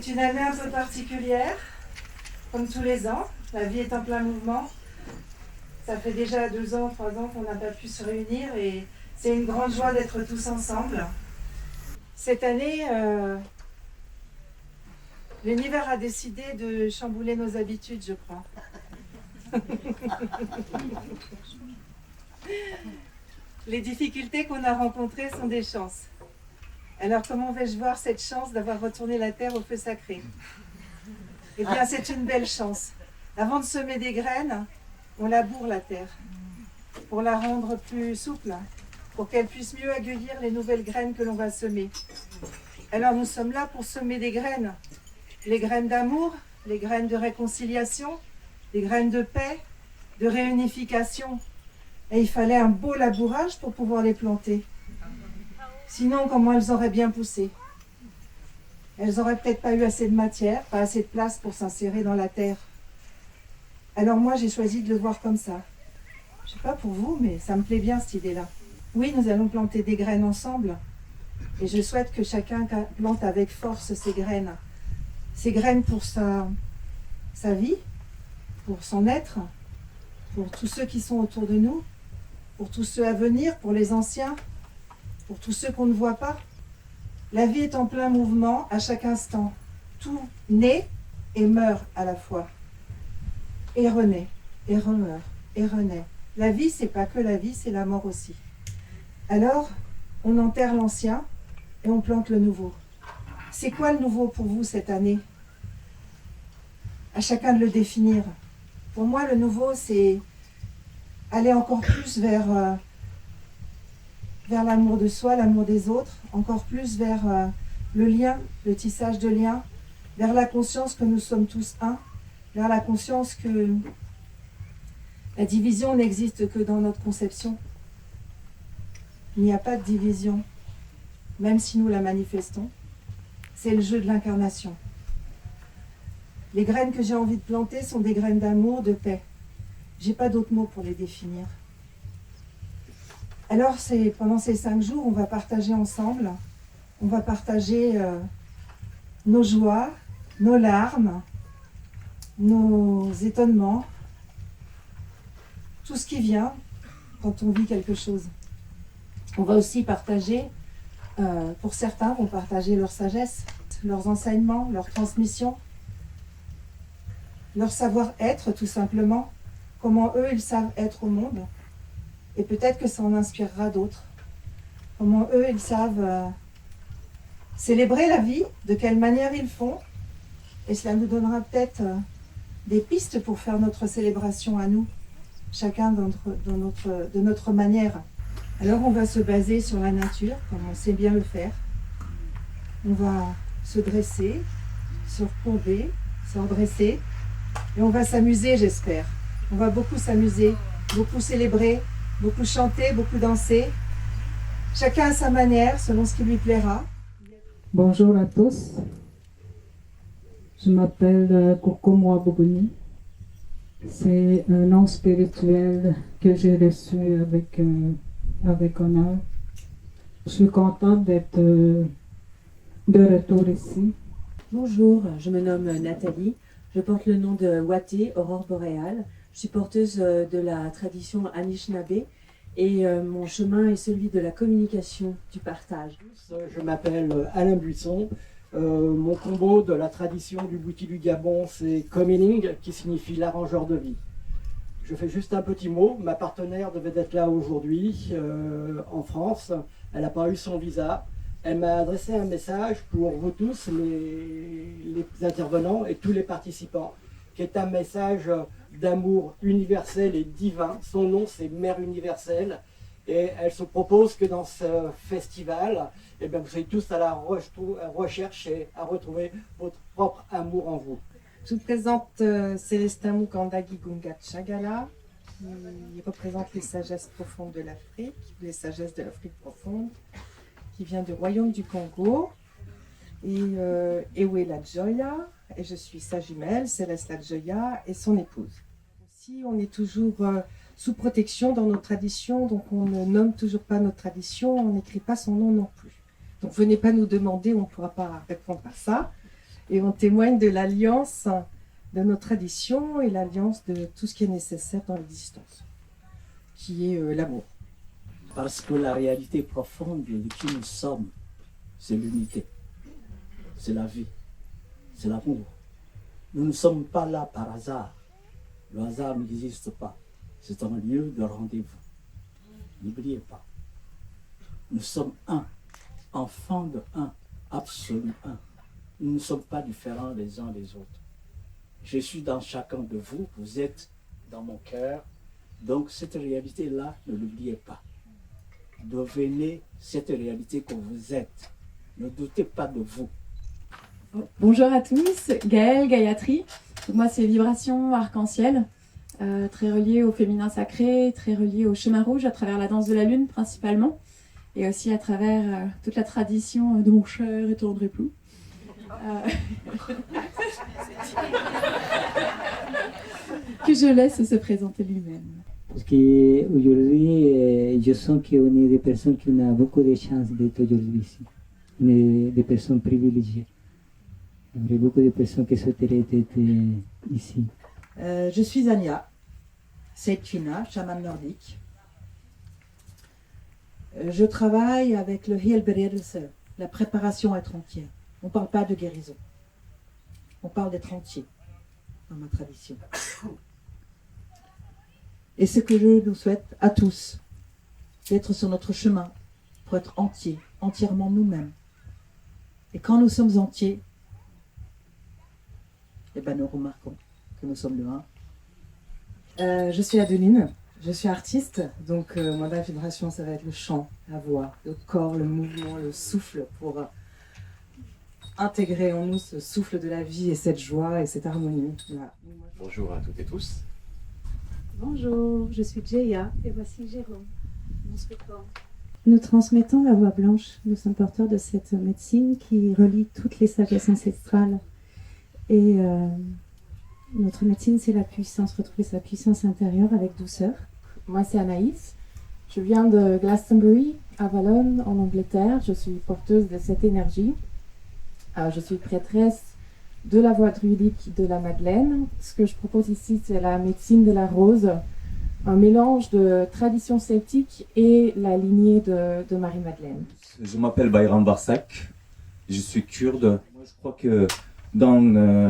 C'est une année un peu particulière, comme tous les ans. La vie est en plein mouvement. Ça fait déjà 2 ans, 3 ans qu'on n'a pas pu se réunir et c'est une grande joie d'être tous ensemble. Cette année, l'univers a décidé de chambouler nos habitudes, je crois. Les difficultés qu'on a rencontrées sont des chances. Alors comment vais-je voir cette chance d'avoir retourné la terre au feu sacré? Eh bien, c'est une belle chance. Avant de semer des graines, on laboure la terre pour la rendre plus souple, pour qu'elle puisse mieux accueillir les nouvelles graines que l'on va semer. Alors nous sommes là pour semer des graines. Les graines d'amour, les graines de réconciliation, les graines de paix, de réunification. Et il fallait un beau labourage pour pouvoir les planter. Sinon, comment elles auraient bien poussé? Elles n'auraient peut-être pas eu assez de matière, pas assez de place pour s'insérer dans la terre. Alors moi, j'ai choisi de le voir comme ça. Je ne sais pas pour vous, mais ça me plaît bien cette idée-là. Oui, nous allons planter des graines ensemble. Et je souhaite que chacun plante avec force ces graines. Ces graines pour sa vie, pour son être, pour tous ceux qui sont autour de nous, pour tous ceux à venir, pour les anciens, pour tous ceux qu'on ne voit pas. La vie est en plein mouvement à chaque instant. Tout naît et meurt à la fois. Et renaît, et remeurt, et renaît. La vie, c'est pas que la vie, c'est la mort aussi. Alors, on enterre l'ancien et on plante le nouveau. C'est quoi le nouveau pour vous cette année? À chacun de le définir. Pour moi, le nouveau, c'est aller encore plus vers l'amour de soi, l'amour des autres, encore plus vers le lien, le tissage de liens, vers la conscience que nous sommes tous un, vers la conscience que la division n'existe que dans notre conception. Il n'y a pas de division, même si nous la manifestons. C'est le jeu de l'incarnation. Les graines que j'ai envie de planter sont des graines d'amour, de paix. J'ai pas d'autres mots pour les définir. Alors, pendant ces 5 jours, on va partager ensemble. On va partager nos joies, nos larmes, nos étonnements, tout ce qui vient quand on vit quelque chose. On va aussi partager, pour certains, vont partager leur sagesse, leurs enseignements, leur transmission, leur savoir-être tout simplement, comment eux ils savent être au monde. Et peut-être que ça en inspirera d'autres. Comment eux, ils savent célébrer la vie, de quelle manière ils font. Et cela nous donnera peut-être des pistes pour faire notre célébration à nous, chacun de notre manière. Alors on va se baser sur la nature, comme on sait bien le faire. On va se dresser, se recourber, se redresser. Et on va s'amuser, j'espère. On va beaucoup s'amuser, beaucoup célébrer, beaucoup chanter, beaucoup danser, chacun à sa manière, selon ce qui lui plaira. Bonjour à tous, je m'appelle Kokomo Bogoni. C'est un nom spirituel que j'ai reçu avec honneur. Je suis contente d'être de retour ici. Bonjour, je me nomme Nathalie, je porte le nom de Waté, Aurore Boréale. Je suis porteuse de la tradition Anishinaabe et mon chemin est celui de la communication, du partage. Je m'appelle Alain Buisson. Mon combo de la tradition du Bouti du Gabon, c'est Komining, qui signifie l'arrangeur de vie. Je fais juste un petit mot. Ma partenaire devait être là aujourd'hui en France. Elle n'a pas eu son visa. Elle m'a adressé un message pour vous tous, les intervenants et tous les participants, qui est un message d'amour universel et divin. Son nom, c'est Mère Universelle. Et elle se propose que dans ce festival, eh bien, vous soyez tous à la recherche et à retrouver votre propre amour en vous. Je vous présente Célestin Mukandagi Gungat Chagala, qui représente les sagesses profondes de l'Afrique, les sagesses de l'Afrique profonde, qui vient du royaume du Congo, et Ewe Ladjoya, et je suis sa jumelle, Céleste Ladjoya, et son épouse. Aussi, on est toujours sous protection dans nos traditions, donc on ne nomme toujours pas notre tradition, on n'écrit pas son nom non plus. Donc venez pas nous demander, on ne pourra pas répondre à ça. Et on témoigne de l'alliance de nos traditions et l'alliance de tout ce qui est nécessaire dans l'existence, qui est l'amour. Parce que la réalité profonde de qui nous sommes, c'est l'unité, c'est la vie, c'est l'amour. Nous ne sommes pas là par hasard. Le hasard n'existe pas. C'est un lieu de rendez-vous. N'oubliez pas. Nous sommes un, enfants de un, absolu un. Nous ne sommes pas différents les uns des autres. Je suis dans chacun de vous, vous êtes dans mon cœur. Donc cette réalité-là, ne l'oubliez pas. Devenez cette réalité que vous êtes. Ne doutez pas de vous. Bonjour à tous, Gaëlle, Gayatri. Donc moi c'est Vibration Arc-en-Ciel, très reliée au féminin sacré, très reliée au chemin rouge à travers la danse de la lune principalement, et aussi à travers toute la tradition de mon cher et tendre époux. Que je laisse se présenter lui-même. Parce qu'aujourd'hui, je sens qu'on est des personnes qui ont beaucoup de chance d'être aujourd'hui ici. On est des personnes privilégiées. Il y aurait beaucoup de personnes qui souhaiteraient être ici. Je suis Anya, Seitvina, chamane nordique. Je travaille avec le Heelberedelse, la préparation à être entière. On ne parle pas de guérison. On parle d'être entier dans ma tradition. Et ce que je nous souhaite à tous, d'être sur notre chemin pour être entiers, entièrement nous-mêmes. Et quand nous sommes entiers, eh ben nous remarquons que nous sommes le un. Je suis Adeline, je suis artiste, donc moi la vibration ça va être le chant, la voix, le corps, le mouvement, le souffle pour intégrer en nous ce souffle de la vie et cette joie et cette harmonie. Voilà. Bonjour à toutes et tous. Bonjour, je suis Jaya et voici Jérôme, mon support. Nous transmettons la voix blanche. Nous sommes porteurs de cette médecine qui relie toutes les sagesses ancestrales. Et notre médecine, c'est la puissance, retrouver sa puissance intérieure avec douceur. Moi, c'est Anaïs. Je viens de Glastonbury, à Valonne, en Angleterre. Je suis porteuse de cette énergie. Je suis prêtresse de la voix druidique de la Madeleine. Ce que je propose ici, c'est la médecine de la rose, un mélange de tradition celtique et la lignée de Marie-Madeleine. Je m'appelle Bayram Barsak, je suis kurde. Moi, je crois que dans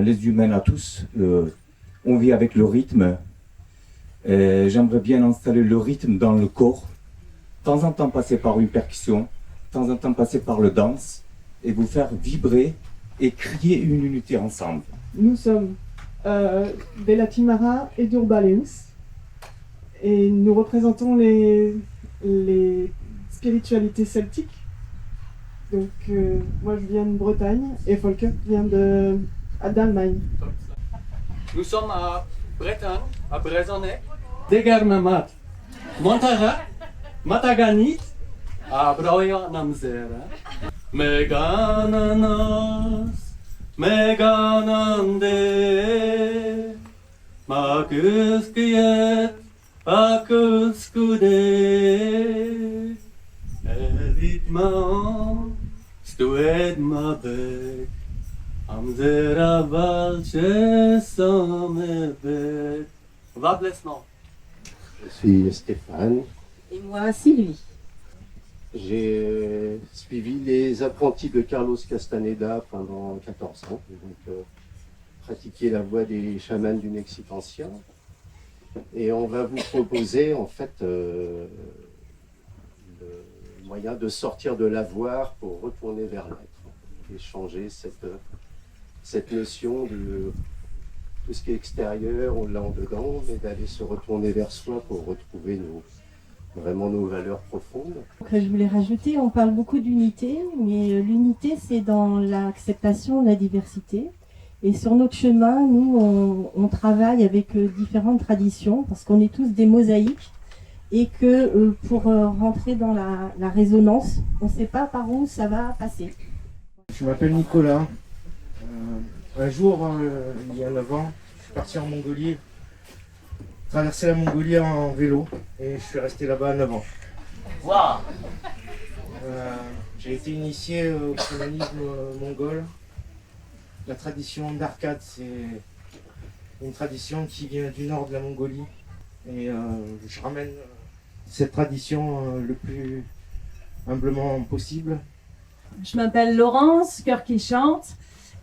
les humains à tous, on vit avec le rythme. J'aimerais bien installer le rythme dans le corps, de temps en temps passer par une percussion, de temps en temps passer par le danse, et vous faire vibrer et crier une unité ensemble. Nous sommes des Latimara et d'Urbaleus et nous représentons les spiritualités celtiques. Donc moi je viens de Bretagne et Volker vient d'Allemagne. Nous sommes à Bretagne, à Brezonnet, Degermamat, Montara, Mataganit, à Broya Namzera. Megananas, Meganande, Makuskiet, Akuskude, Evitman, Stued Mabek, Amzera Valche Samebek. Va blessement. Je suis Stéphane. Et moi, Sylvie. J'ai suivi les apprentis de Carlos Castaneda pendant 14 ans, donc pratiqué la voix des chamans du Mexique ancien. Et on va vous proposer en fait le moyen de sortir de l'avoir pour retourner vers l'être et changer cette notion de tout ce qui est extérieur, on l'a en dedans, mais d'aller se retourner vers soi pour retrouver vraiment nos valeurs profondes. Donc, je voulais rajouter, on parle beaucoup d'unité, mais l'unité c'est dans l'acceptation de la diversité. Et sur notre chemin, nous on travaille avec différentes traditions parce qu'on est tous des mosaïques et que pour rentrer dans la résonance, on ne sait pas par où ça va passer. Je m'appelle Nicolas. Un jour, il y a 9 ans, je suis parti en Mongolie, traverser la Mongolie en vélo et je suis resté là-bas 9 ans. Wow. J'ai été initié au chamanisme mongol La tradition d'Arcade, c'est une tradition qui vient du nord de la Mongolie. Et je ramène cette tradition le plus humblement possible. Je m'appelle Laurence, cœur qui chante.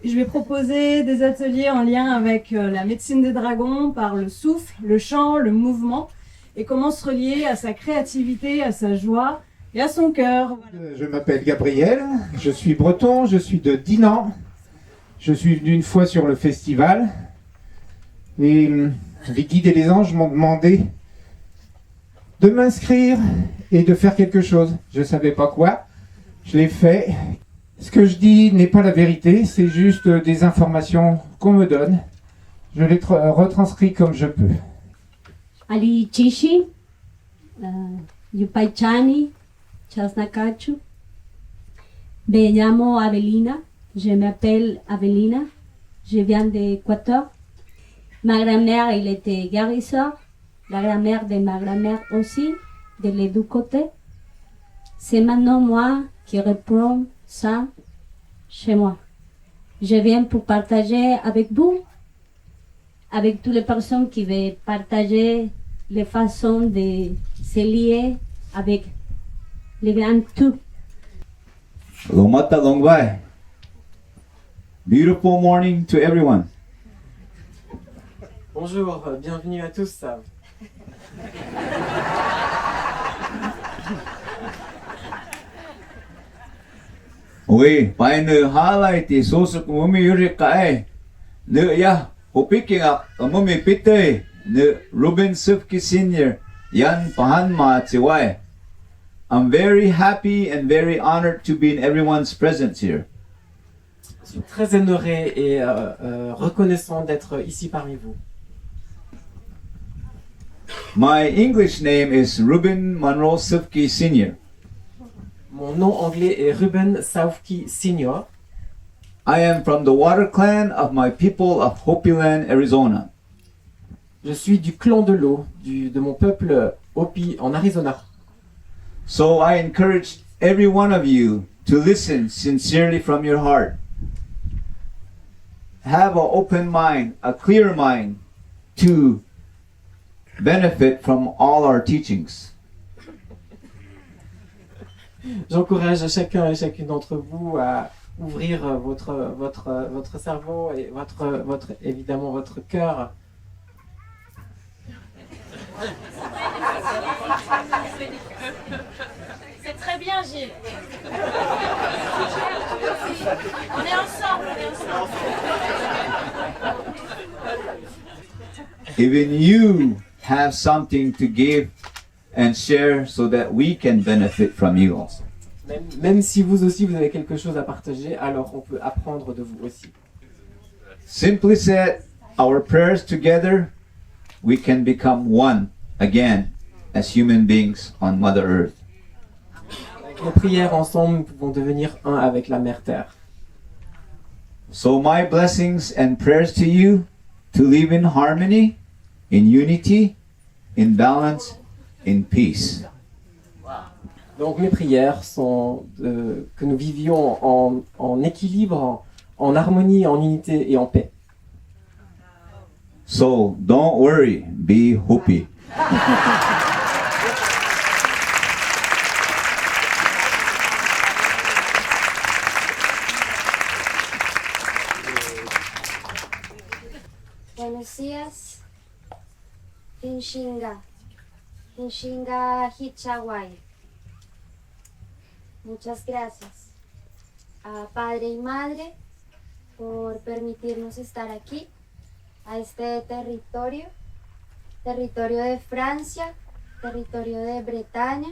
Je vais proposer des ateliers en lien avec la médecine des dragons par le souffle, le chant, le mouvement et comment se relier à sa créativité, à sa joie et à son cœur. Je m'appelle Gabriel, je suis breton, je suis de Dinan. Je suis venu une fois sur le festival et les guides et les anges m'ont demandé de m'inscrire et de faire quelque chose. Je ne savais pas quoi, je l'ai fait. Ce que je dis n'est pas la vérité, c'est juste des informations qu'on me donne. Je les retranscris comme je peux. Ali Chishi, Yupaichani, Chasnakachu. Me llamo Avelina, je m'appelle Avelina, je viens d'Équateur. Ma grand-mère, elle était guérisseur, la grand-mère de ma grand-mère aussi, de les deux côtés. C'est maintenant moi qui reprends ça chez moi. Je viens pour partager avec vous, avec toutes les personnes qui veulent partager les façons de se lier avec les grands tout. Lomata Longbai. Beautiful morning to everyone. Bonjour, bienvenue à tous. Oui, pai nu highlight so su mumi yuri kai. Nu ya, picking up mumi pite, nu Ruben Sufki Sr. Yan pahan ma tiwai. I'm very happy and very honored to be in everyone's presence here. Je suis très honoré et reconnaissant d'être ici parmi vous. My English name is Ruben Monroe Sufki Sr. Mon nom anglais est Ruben Saufki Sr. I am from the Water Clan of my people of Hopiland, Arizona. Je suis du clan de l'eau, de mon peuple Hopi en Arizona. So I encourage every one of you to listen sincerely from your heart. Have an open mind, a clear mind to benefit from all our teachings. J'encourage chacun et chacune d'entre vous à ouvrir votre cerveau et évidemment votre cœur. C'est très bien, Gilles. On est ensemble, Even you have something to give and share so that we can benefit from you also. Même si vous aussi vous avez quelque chose à partager, alors on peut apprendre de vous aussi. Simply said, our prayers together, we can become one again as human beings on Mother Earth. Avec nos prières ensemble, nous pouvons devenir un avec la Mère Terre. So my blessings and prayers to you to live in harmony, in unity, in balance, in peace. Donc mes prières sont que nous vivions en équilibre, en harmonie, en unité et en paix. So don't worry, be Hopi. Buenos días. Inshinga Hichawai. Muchas gracias a Padre y Madre por permitirnos estar aquí, a este territorio de Francia, territorio de Bretaña,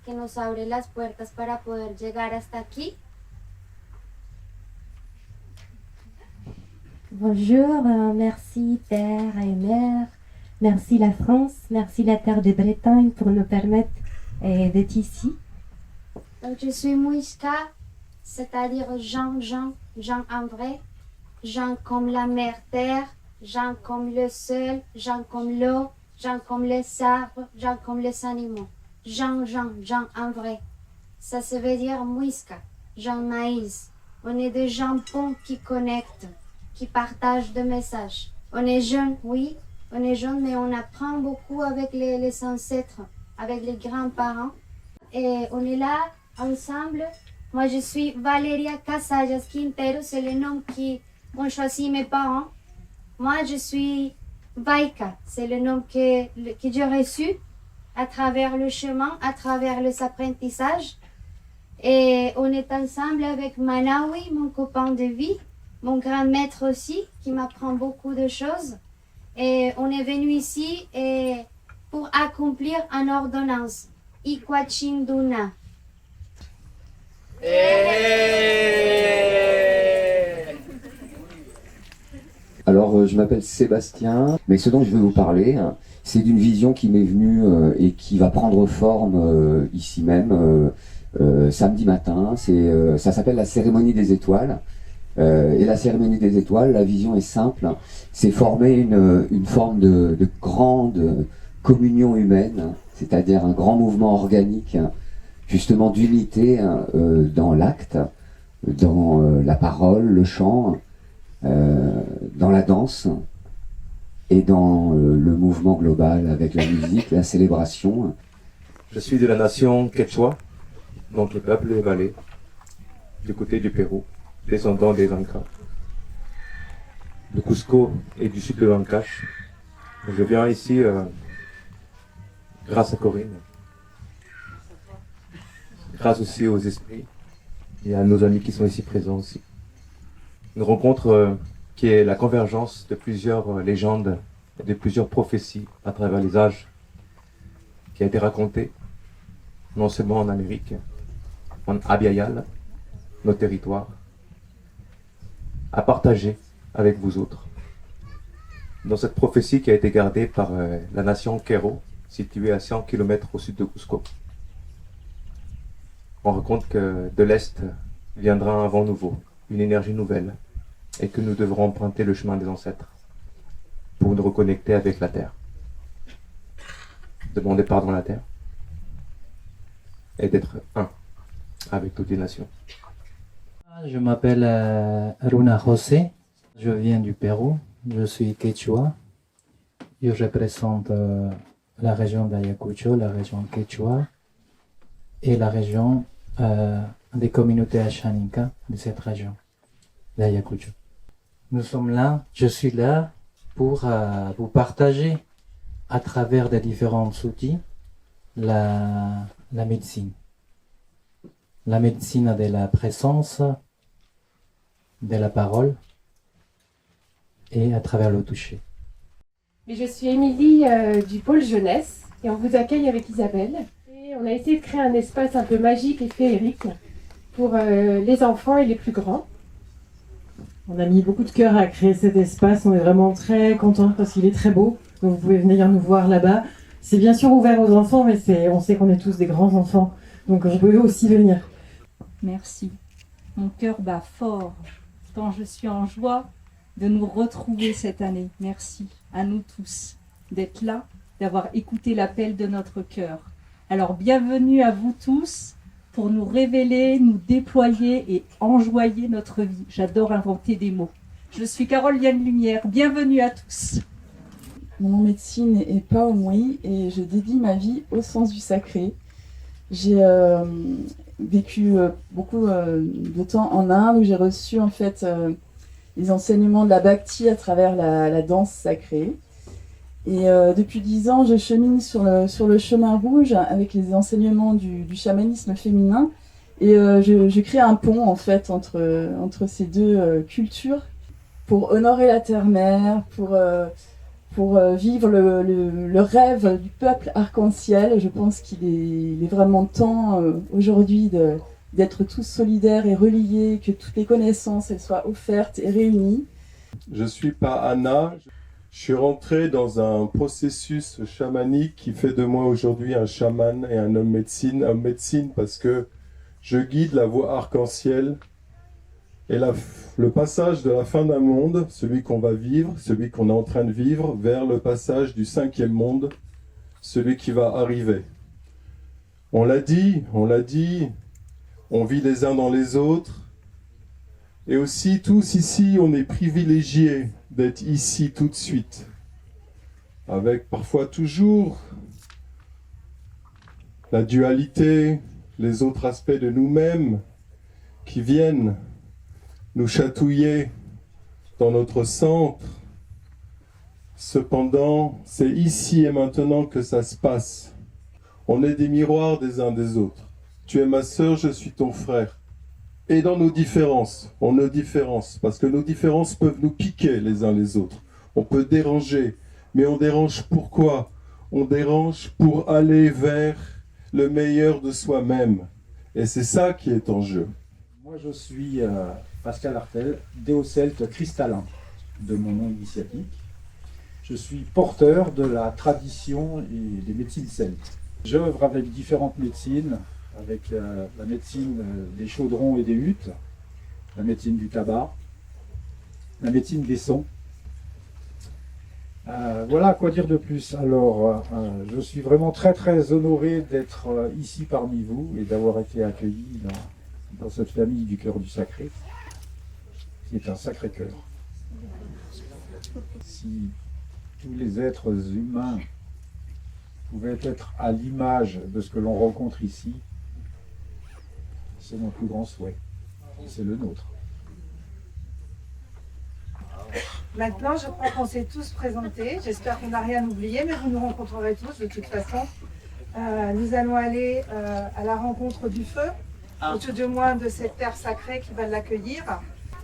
que nos abre las puertas para poder llegar hasta aquí. Bonjour, merci Père et Mère, merci la France, merci la terre de Bretagne pour nous permettre d'être ici. Donc je suis Muisca, c'est-à-dire Jean en vrai, Jean comme la mère terre, Jean comme le sol, Jean comme l'eau, Jean comme les arbres, Jean comme les animaux. Jean en vrai. Ça se veut dire Muisca, Jean maïs. On est des jambons qui connectent. qui partagent des messages. On est jeune, oui, on est jeune, mais on apprend beaucoup avec les ancêtres, avec les grands-parents. Et on est là, ensemble. Moi, je suis Valeria Casallas Quintero, c'est le nom qu'ont choisi mes parents. Moi, je suis Vaika, c'est le nom que j'ai reçu à travers le chemin, à travers les apprentissages. Et on est ensemble avec Manawi, mon copain de vie, mon grand maître aussi, qui m'apprend beaucoup de choses. Et on est venu ici pour accomplir une ordonnance, Iquachinduna. Alors, je m'appelle Sébastien, mais ce dont je vais vous parler, c'est d'une vision qui m'est venue et qui va prendre forme ici même, samedi matin. Ça s'appelle la cérémonie des étoiles. Et la cérémonie des étoiles, la vision est simple, c'est former une forme de grande communion humaine, c'est-à-dire un grand mouvement organique, justement d'unité dans l'acte, dans la parole, le chant, dans la danse et dans le mouvement global avec la musique, la célébration. Je suis de la nation Quechua, donc le peuple des Valais, du côté du Pérou, descendant des Incas, de Cusco et du sud de l'Ancash. Je viens ici grâce à Corinne, grâce aussi aux esprits et à nos amis qui sont ici présents aussi. Une rencontre qui est la convergence de plusieurs légendes et de plusieurs prophéties à travers les âges, qui a été racontée non seulement en Amérique, en Abiayal, nos territoires, à partager avec vous autres. Dans cette prophétie qui a été gardée par la nation Quero, située à 100 km au sud de Cusco. On raconte que de l'Est viendra un vent nouveau, une énergie nouvelle, et que nous devrons emprunter le chemin des ancêtres pour nous reconnecter avec la Terre. Demander pardon à la Terre et d'être un avec toutes les nations. Je m'appelle Aruna José, je viens du Pérou, je suis Quechua. Je représente la région d'Ayacucho, la région Quechua et la région des communautés Ashaninka de cette région d'Ayacucho. Nous sommes là, je suis là pour vous partager à travers des différents outils la médecine. La médecine de la présence, de la parole et à travers le toucher. Mais je suis Émilie du pôle jeunesse et on vous accueille avec Isabelle. Et on a essayé de créer un espace un peu magique et féerique pour les enfants et les plus grands. On a mis beaucoup de cœur à créer cet espace, on est vraiment très contents parce qu'il est très beau. Donc vous pouvez venir nous voir là-bas. C'est bien sûr ouvert aux enfants, mais on sait qu'on est tous des grands enfants. Donc vous pouvez aussi venir. Merci. Mon cœur bat fort, tant je suis en joie de nous retrouver cette année. Merci à nous tous d'être là, d'avoir écouté l'appel de notre cœur. Alors bienvenue à vous tous pour nous révéler, nous déployer et enjoyer notre vie. J'adore inventer des mots. Je suis Carole-Liane Lumière. Bienvenue à tous. Mon nom médecine est Pao Mui et je dédie ma vie au sens du sacré. J'ai vécu beaucoup de temps en Inde où j'ai reçu en fait les enseignements de la Bhakti à travers la danse sacrée. Et depuis 10 ans, je chemine sur le chemin rouge avec les enseignements du chamanisme féminin. Et je crée un pont en fait entre ces deux cultures pour honorer la terre-mère, pour vivre le rêve du peuple arc-en-ciel. Je pense qu'il est vraiment temps aujourd'hui d'être tous solidaires et reliés, que toutes les connaissances elles soient offertes et réunies. Je suis pas Anna. Je suis rentré dans un processus chamanique qui fait de moi aujourd'hui un chaman et un homme médecine. Homme médecine parce que je guide la voie arc-en-ciel et le passage de la fin d'un monde, celui qu'on va vivre, celui qu'on est en train de vivre, vers le passage du 5e monde, celui qui va arriver. On l'a dit, on vit les uns dans les autres, Et aussi, tous ici, on est privilégiés d'être ici tout de suite. Avec parfois toujours la dualité, les autres aspects de nous-mêmes qui viennent nous chatouiller dans notre centre. Cependant, c'est ici et maintenant que ça se passe. On est des miroirs des uns des autres. Tu es ma sœur, je suis ton frère. Et dans nos différences, on nos différences, parce que nos différences peuvent nous piquer les uns les autres. On peut déranger, mais on dérange pourquoi? On dérange pour aller vers le meilleur de soi-même. Et c'est ça qui est en jeu. Moi, je suis Pascal Artel, déocelte cristallin de mon nom initiatique. Je suis porteur de la tradition et des médecines celtes. J'œuvre avec différentes médecines, avec la médecine des chaudrons et des huttes, la médecine du tabac, la médecine des sons. Voilà, quoi dire de plus. Alors, je suis vraiment très très honoré d'être ici parmi vous et d'avoir été accueilli dans cette famille du cœur du sacré, qui est un sacré cœur. Si tous les êtres humains pouvaient être à l'image de ce que l'on rencontre ici, c'est mon plus grand souhait. C'est le nôtre. Maintenant, je crois qu'on s'est tous présentés. J'espère qu'on n'a rien oublié, mais vous nous rencontrerez tous de toute façon. Nous allons aller à la rencontre du feu, ou tout du moins de cette terre sacrée qui va l'accueillir,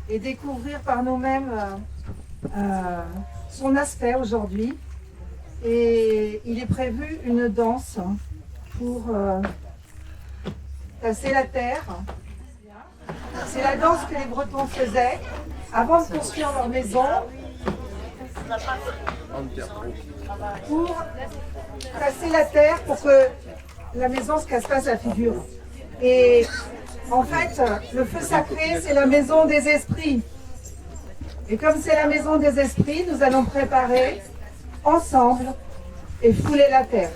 et découvrir par nous-mêmes son aspect aujourd'hui. Et il est prévu une danse pour tasser la terre. C'est la danse que les Bretons faisaient avant de construire leur maison, pour tasser la terre pour que la maison se casse pas la figure. Et en fait, le feu sacré, c'est la maison des esprits. Et comme c'est la maison des esprits, nous allons préparer ensemble et fouler la terre.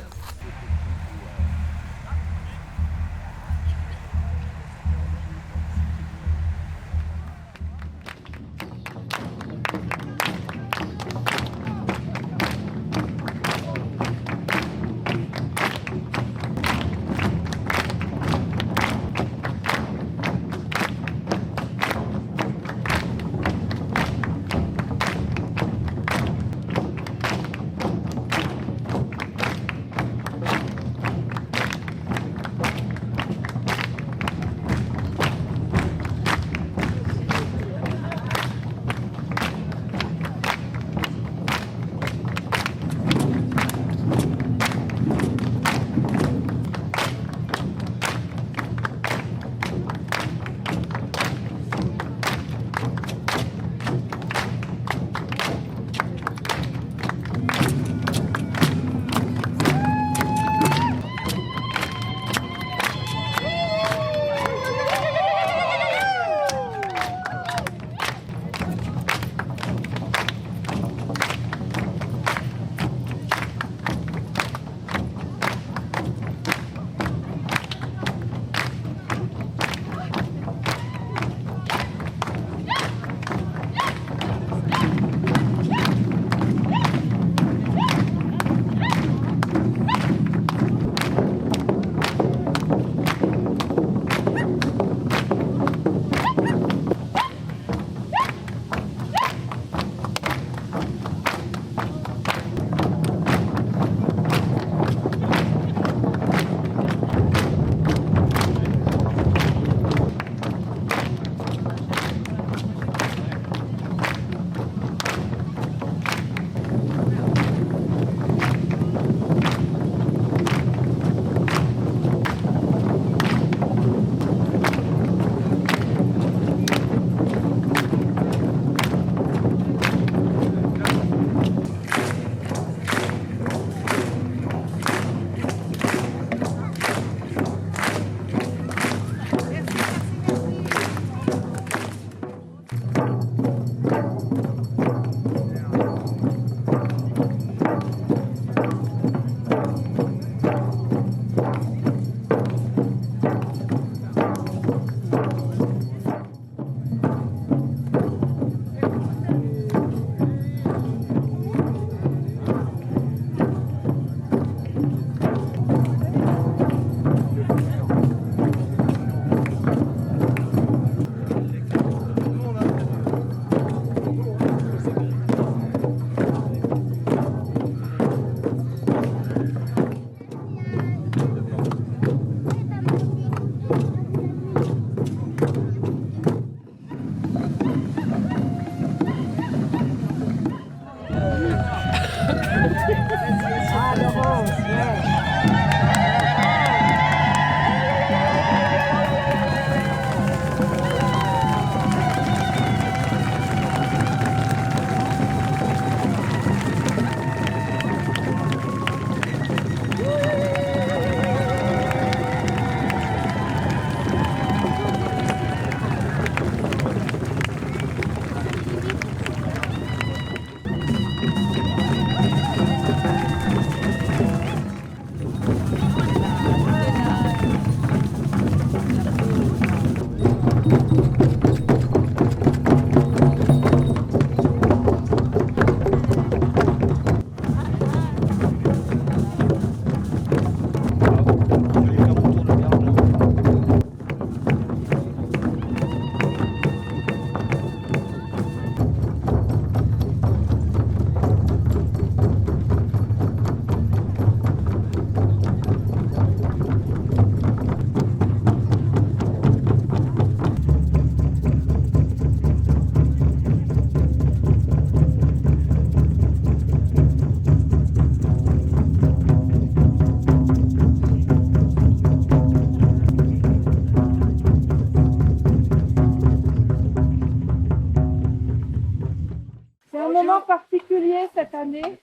un moment particulier cette année,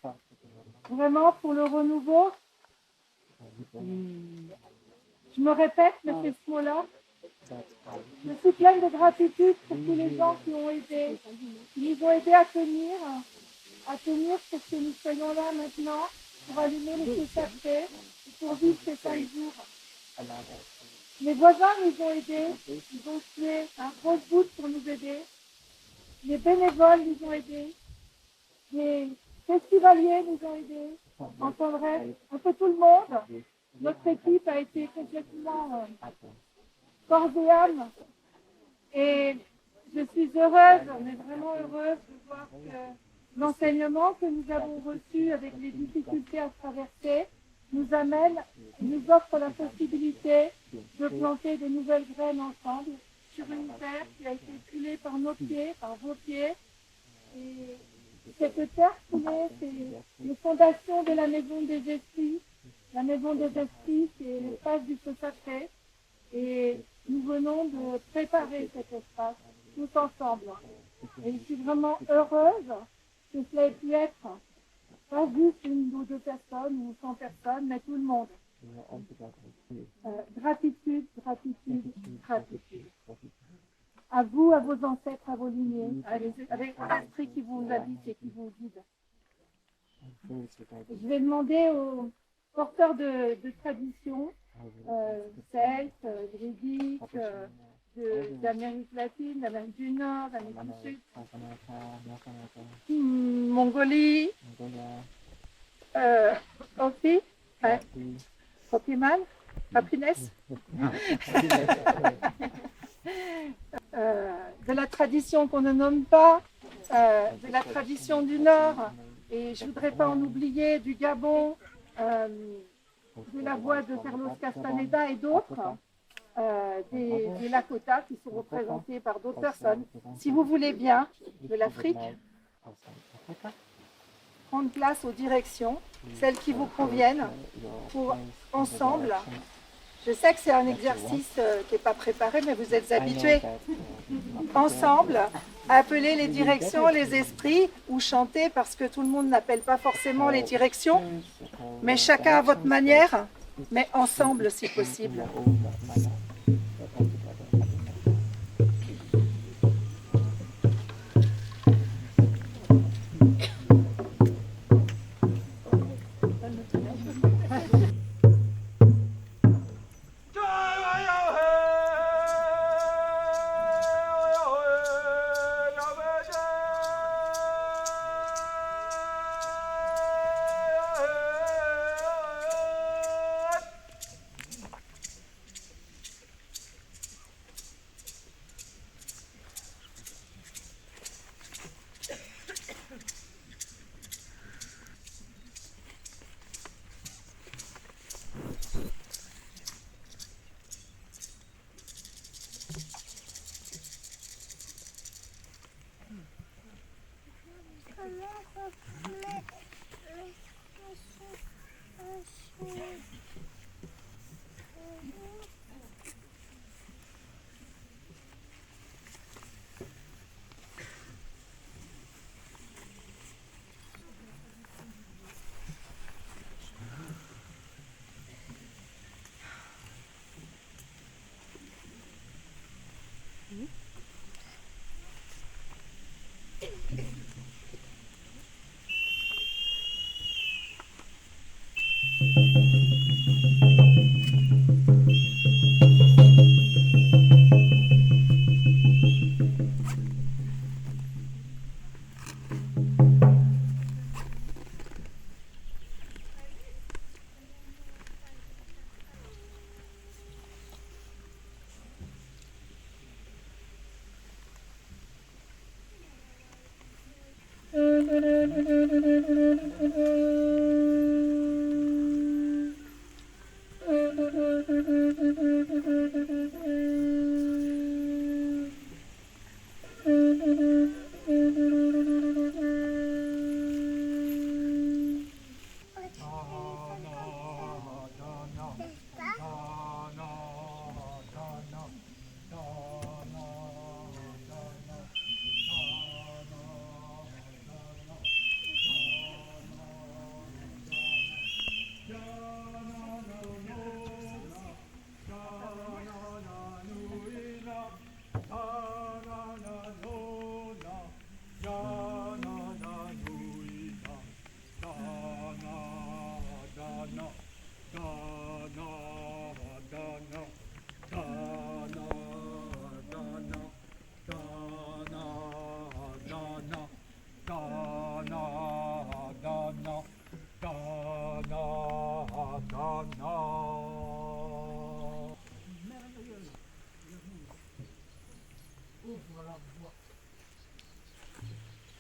vraiment pour le renouveau. Je me répète, mais c'est ce mot-là. Je suis pleine de gratitude pour tous les gens qui ont aidé, qui nous ont aidés à tenir pour que nous soyons là maintenant, pour allumer les feux sacrés, et pour vivre ces 5 jours. Les voisins nous ont aidés, ils ont tué un gros bout pour nous aider. Les bénévoles nous ont aidés, les festivaliers nous ont aidés, enfin bref, un peu tout le monde. Notre équipe a été complètement corps et âme. Et je suis heureuse, mais vraiment heureuse de voir que l'enseignement que nous avons reçu avec les difficultés à traverser nous amène, nous offre la possibilité de planter de nouvelles graines ensemble sur une terre qui a été coulée par nos pieds, par vos pieds. Et cette terre coulée, c'est les fondations de la maison des esprits. La maison des esprits, c'est l'espace du feu sacré. Et nous venons de préparer cet espace tous ensemble. Et je suis vraiment heureuse que cela ait pu être pas juste 1 ou 2 personnes ou 100 personnes, mais tout le monde. Gratitude, gratitude, gratitude. À vous, à vos ancêtres, à vos lignées, avec l'esprit qui vous habite et qui vous guide. Je vais demander aux porteurs de tradition, celtes, druidiques, d'Amérique latine, d'Amérique du Nord, d'Amérique du Sud, Mongolie, aussi, Hopiman, Papines, de la tradition qu'on ne nomme pas, de la tradition du Nord, et je ne voudrais pas en oublier, du Gabon, de la voix de Carlos Castaneda et d'autres, des Lakota qui sont représentés par d'autres personnes. Si vous voulez bien, de l'Afrique, prendre place aux directions, celles qui vous conviennent, pour ensemble. Je sais que c'est un exercice qui n'est pas préparé, mais vous êtes habitués. Ensemble, appeler les directions, les esprits, ou chanter, parce que tout le monde n'appelle pas forcément les directions, mais chacun à votre manière, mais ensemble si possible.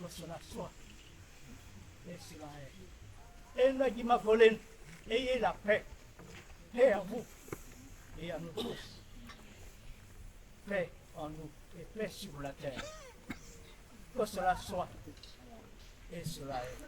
que cela soit. Et cela est. Et la Guimafolène, ayez la paix. Paix à vous et à nous tous. Paix en nous et paix sur la terre. Que cela soit. Et cela est.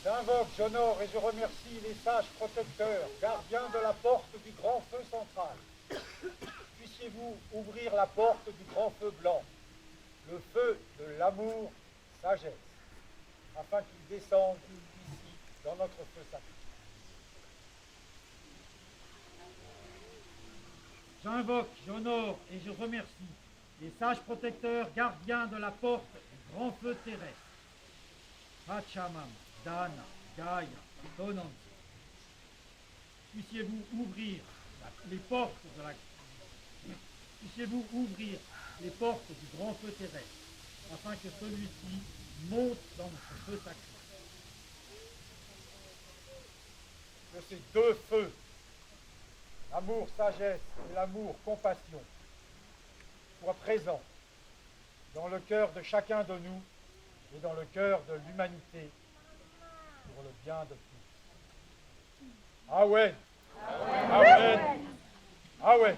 J'invoque, j'honore et je remercie les sages protecteurs, gardiens de la porte du grand feu central. Puissiez-vous ouvrir la porte du grand feu blanc, le feu de l'amour, sagesse, afin qu'il descende ici dans notre feu sacré. J'invoque, j'honore et je remercie les sages protecteurs, gardiens de la porte du grand feu terrestre. Pachamama, Dana, Gaia, Tonansi. Puissiez-vous ouvrir les portes de la... Puissiez-vous ouvrir les portes du grand feu terrestre, afin que celui-ci monte dans notre feu sacré. Que ces deux feux, l'amour sagesse et l'amour compassion, soient présents dans le cœur de chacun de nous et dans le cœur de l'humanité pour le bien de tous. Awen. Awen. Awen. Awen.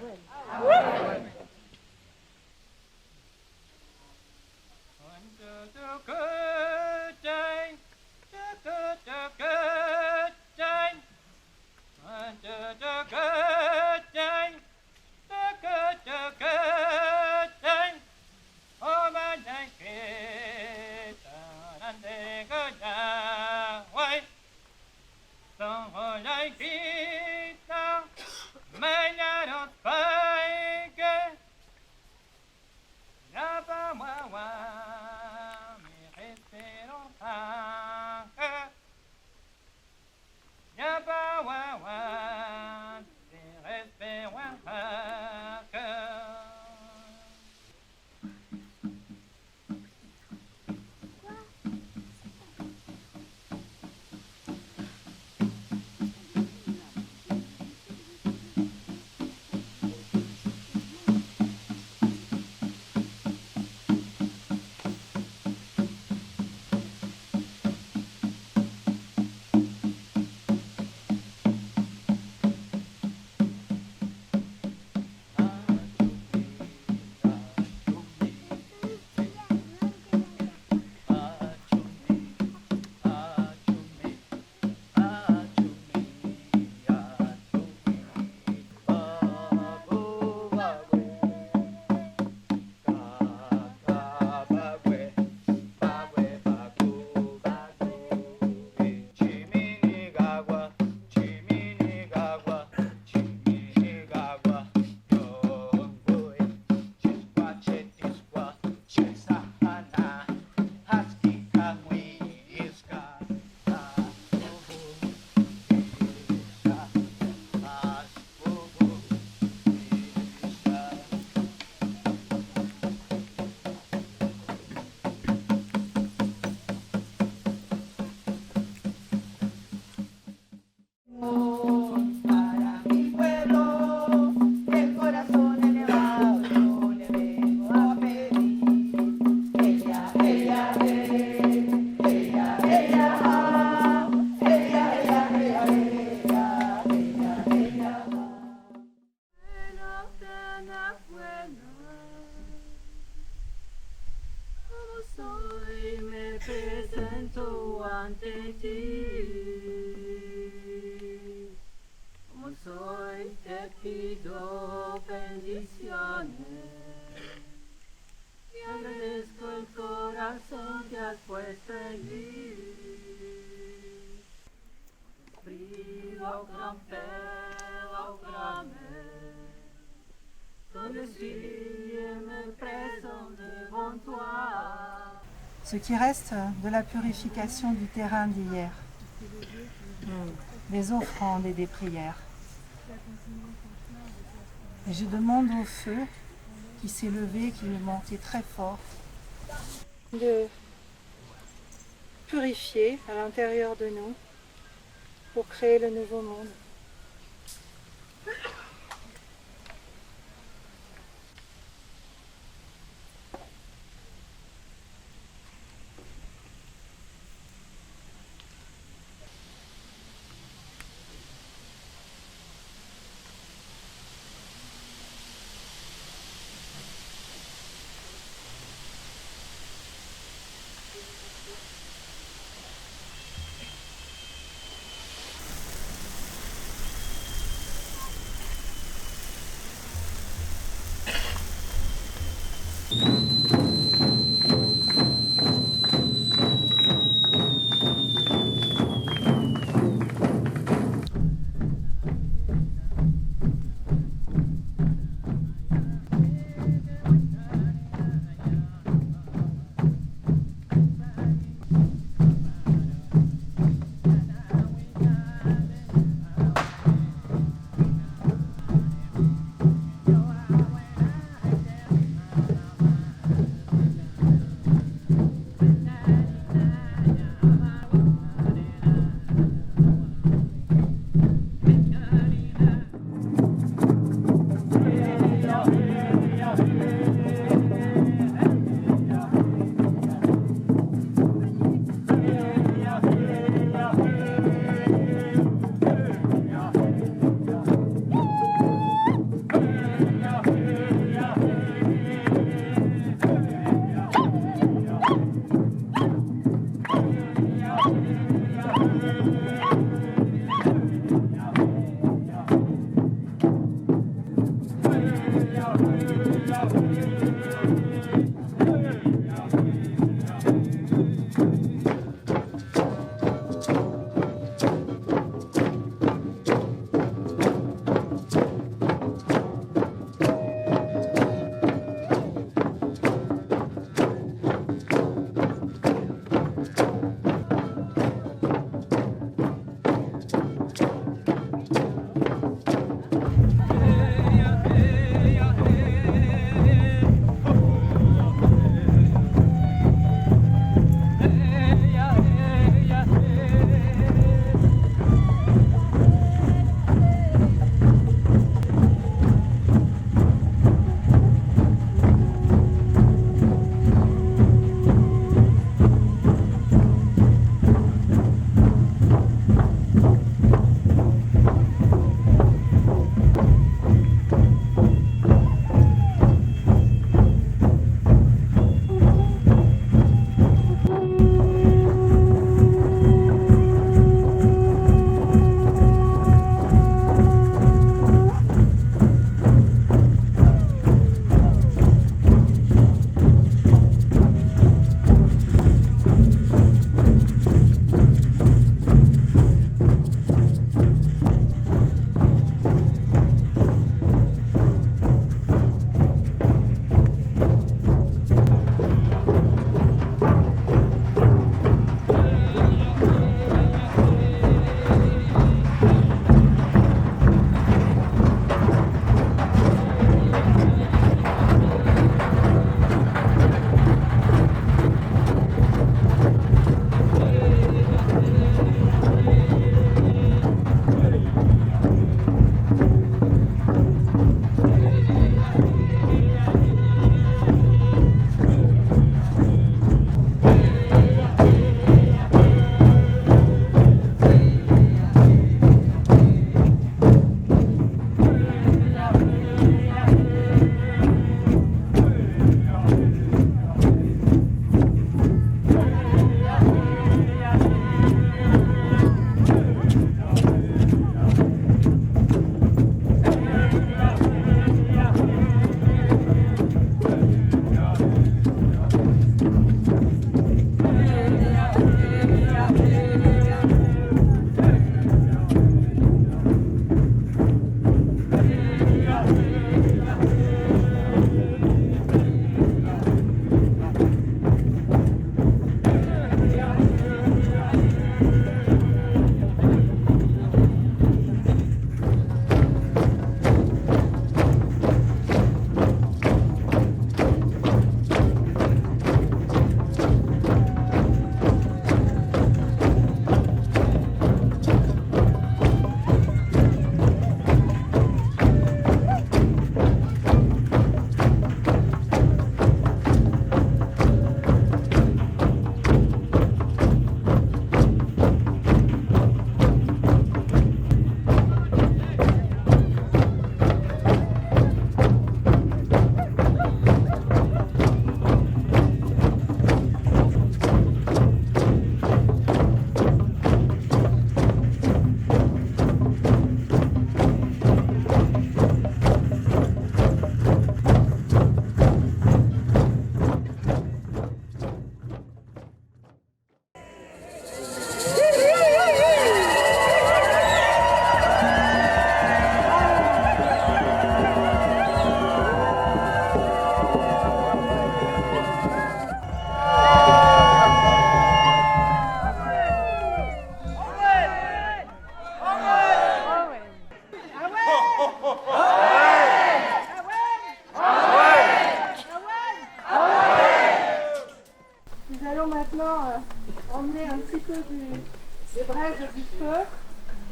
au grand-père, au grand-mère, que je suis me présente devant toi. Ce qui reste de la purification du terrain d'hier, des offrandes et des prières. Et je demande au feu qui s'est levé, qui est monté très fort, de purifier à l'intérieur de nous pour créer le nouveau monde.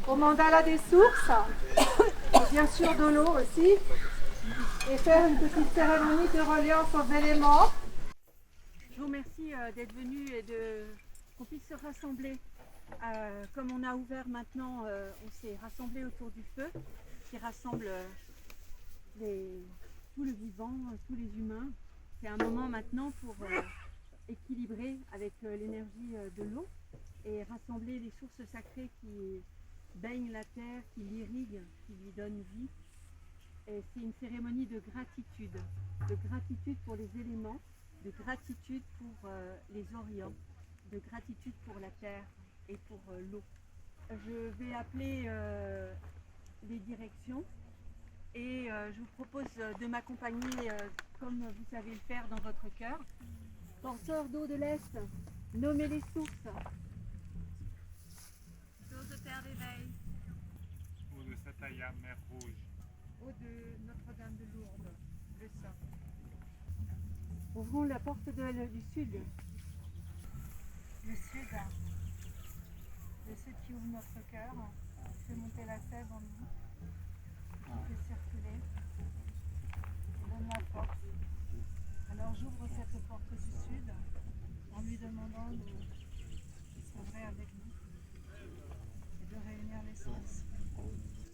au mandala des sources, et bien sûr de l'eau aussi, et faire une petite cérémonie de reliance aux éléments. Je vous remercie d'être venus et qu'on puisse se rassembler. Comme on a ouvert maintenant, on s'est rassemblés autour du feu qui rassemble tout le vivant, tous les humains. C'est un moment maintenant pour équilibrer avec l'énergie de l'eau et rassembler les sources sacrées qui baignent la terre, qui l'irriguent, qui lui donnent vie. Et c'est une cérémonie de gratitude pour les éléments, de gratitude pour les orients, de gratitude pour la terre et pour l'eau. Je vais appeler les directions et je vous propose de m'accompagner comme vous savez le faire dans votre cœur. Porteur d'eau de l'Est, nommez les sources. Source de terre d'éveil. Eau de Sataya, mer Rouge. Eau de Notre-Dame de Lourdes, le Saint. Ouvrons la porte du sud. Le sud. Le sud qui ouvre notre cœur, fait monter la sève en nous, qui fait circuler, donne la force. Alors j'ouvre cette porte du sud en lui demandant de s'ouvrir avec nous et de réunir les sources.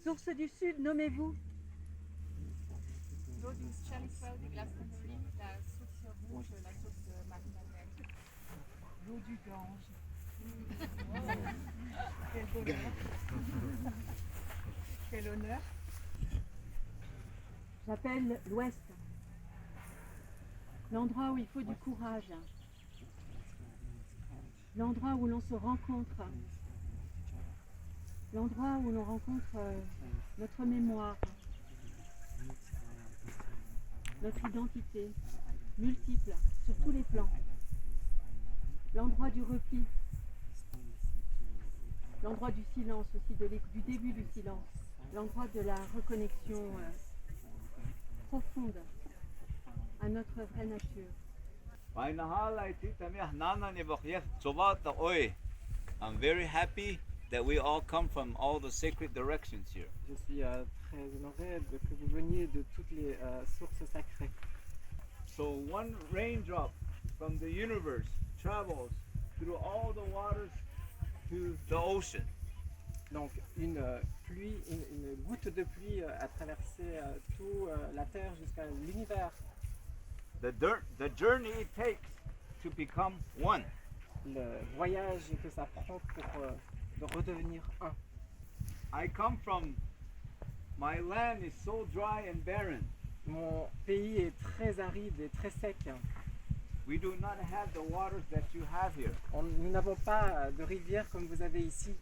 Source du sud, nommez-vous. L'eau du Chaliswell de Glastonbury, la source rouge, la source Martinez. L'eau du Gange. Quel bonheur. Quel honneur. J'appelle l'Ouest. L'endroit où il faut du courage. L'endroit où l'on se rencontre. L'endroit où l'on rencontre notre mémoire. Notre identité, multiple, sur tous les plans. L'endroit du repli. L'endroit du silence aussi, du début du silence. L'endroit de la reconnexion profonde à notre vraie nature. I'm very happy that we all come from all the sacred directions here. Je suis très honoré que vous veniez de toutes les sources sacrées. So one raindrop from the universe travels through all the waters to the ocean. Donc une pluie, une goutte de pluie a traversé toute la terre jusqu'à l'univers. The journey it takes to become one. Le voyage que ça prend pour de redevenir un. I come from, my land is so dry and barren. Mon pays est très aride et très sec. We do not have the waters that you have here. Nous n'avons pas de rivière comme vous avez ici.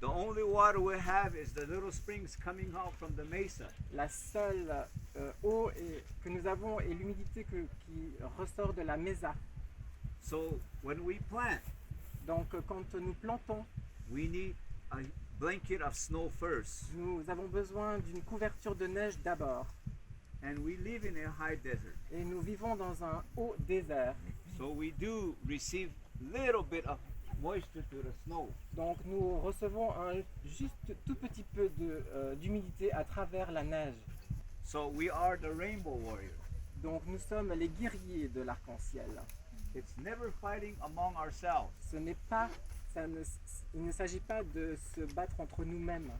The only water we have is the little springs coming out from the mesa. La seule eau que nous avons est l'humidité qui ressort de la mesa. So when we plant, donc quand nous plantons, we need a blanket of snow first. Nous avons besoin d'une couverture de neige d'abord. And we live in a high desert. Et nous vivons dans un haut désert. So we do receive little bit of moisture to the snow. Donc nous recevons juste tout petit peu d'humidité à travers la neige. So we are the rainbow warriors. Donc nous sommes les guerriers de l'arc-en-ciel. It's never fighting among ourselves. Il ne s'agit pas de se battre entre nous-mêmes.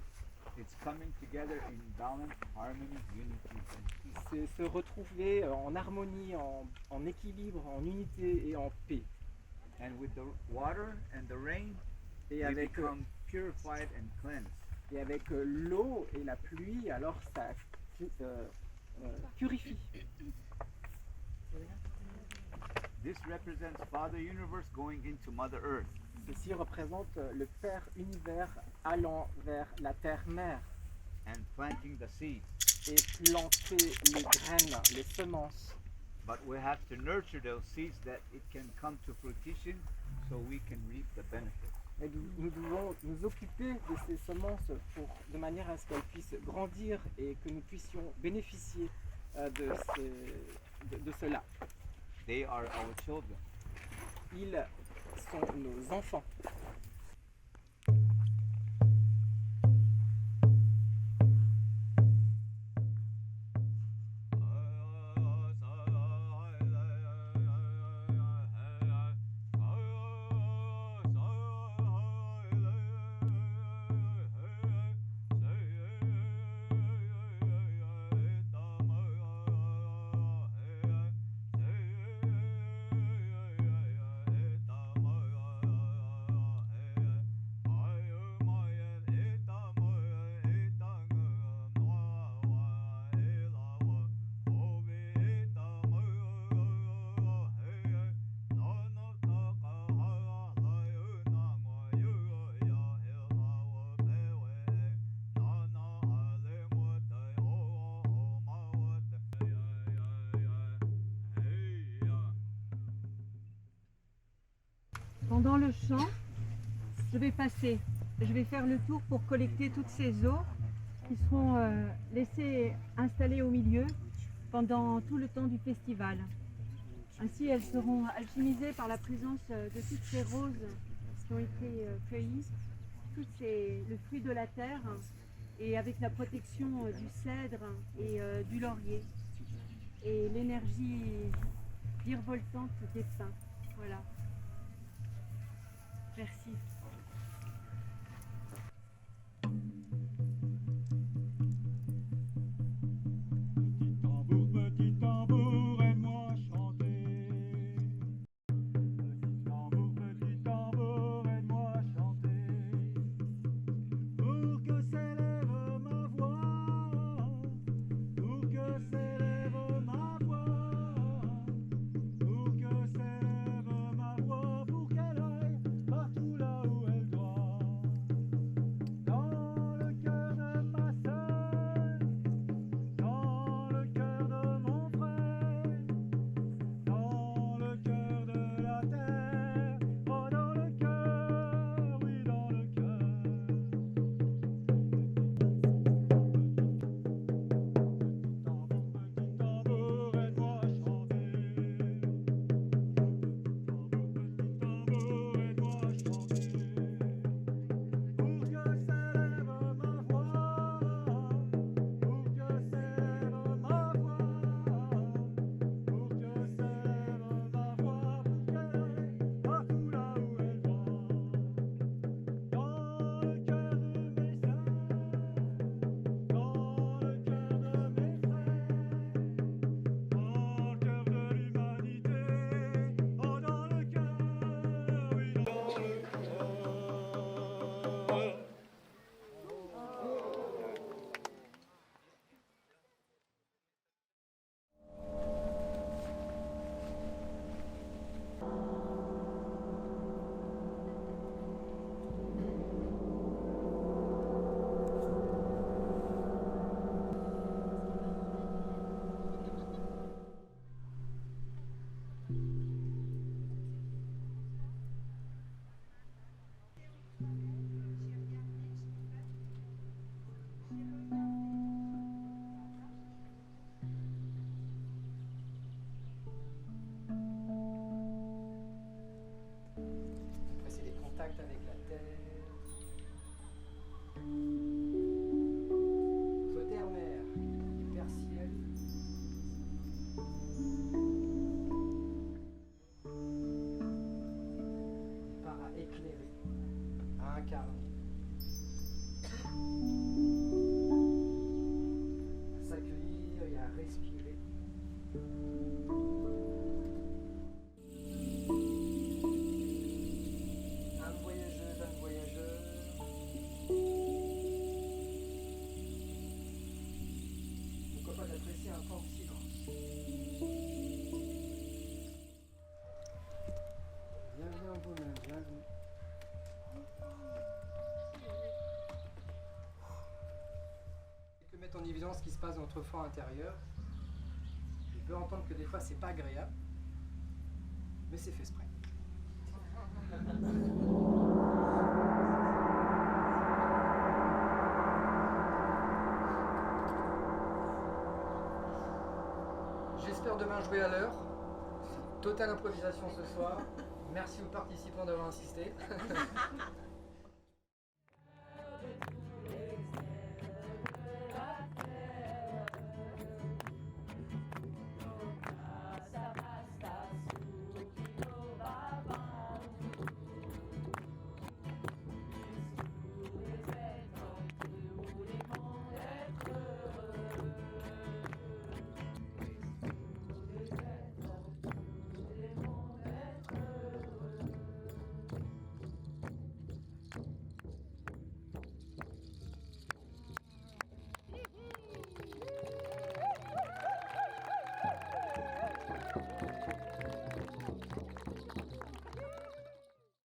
It's coming together in balance, harmony, unity, and peace. C'est se retrouver en harmonie, en équilibre, en unité et en paix. And with the water and the rain, et we become purified and cleansed. Et avec l'eau et la pluie, alors ça purifie. This represents Father Universe going into Mother Earth. Ceci représente le Père Univers allant vers la Terre-Mère. And planting the seeds. Et planter les graines, les semences. But we have to nurture those seeds that it can come to fruition so we can reap the benefit. Et nous devons nous occuper de ces semences de manière à ce qu'elles puissent grandir et que nous puissions bénéficier de cela. They are our children. Ils sont nos enfants. Pendant le chant, je vais faire le tour pour collecter toutes ces eaux qui seront laissées installées au milieu pendant tout le temps du festival. Ainsi, elles seront alchimisées par la présence de toutes ces roses qui ont été cueillies, le fruit de la terre, et avec la protection du cèdre et du laurier, et l'énergie virevoltante des pins. Voilà. Merci. Petit tambour, aide-moi à chanter. Petit tambour, aide-moi à chanter. Pour que s'élève ma voix, pour que s'élève ma voix, pour que s'élève ma voix, pour qu'elle aille partout là où elle doit. Dans le cœur de ma sœur, dans le cœur de mon frère, dans le cœur de la terre, oh dans le cœur, oui dans le cœur. Petit tambour, aide-moi à chanter. Petit tambour, aide-moi à chanter. Pour que s'élève ma voix, pour que s'élève ma voix, pour que s'élève ma voix, pour qu'elle aille partout là où elle doit. Dans le cœur de mes sœurs, dans le cœur de mes frères, dans le cœur de l'humanité, oh dans le cœur, oui dans le cœur. Après, c'est les contacts avec la terre. Entre terre-mer et terre-ciel. Part à éclairer, à incarner, à s'accueillir et à respirer. Âme voyageuse, âme voyageur. Pourquoi pas d'apprécier un temps de silence. Bienvenue en vous-même, bienvenue. Que mettre en évidence ce qui se passe dans notre fort intérieur. Je peux entendre que des fois c'est pas agréable, mais c'est fait exprès. J'espère demain jouer à l'heure. Totale improvisation ce soir. Merci aux participants d'avoir insisté.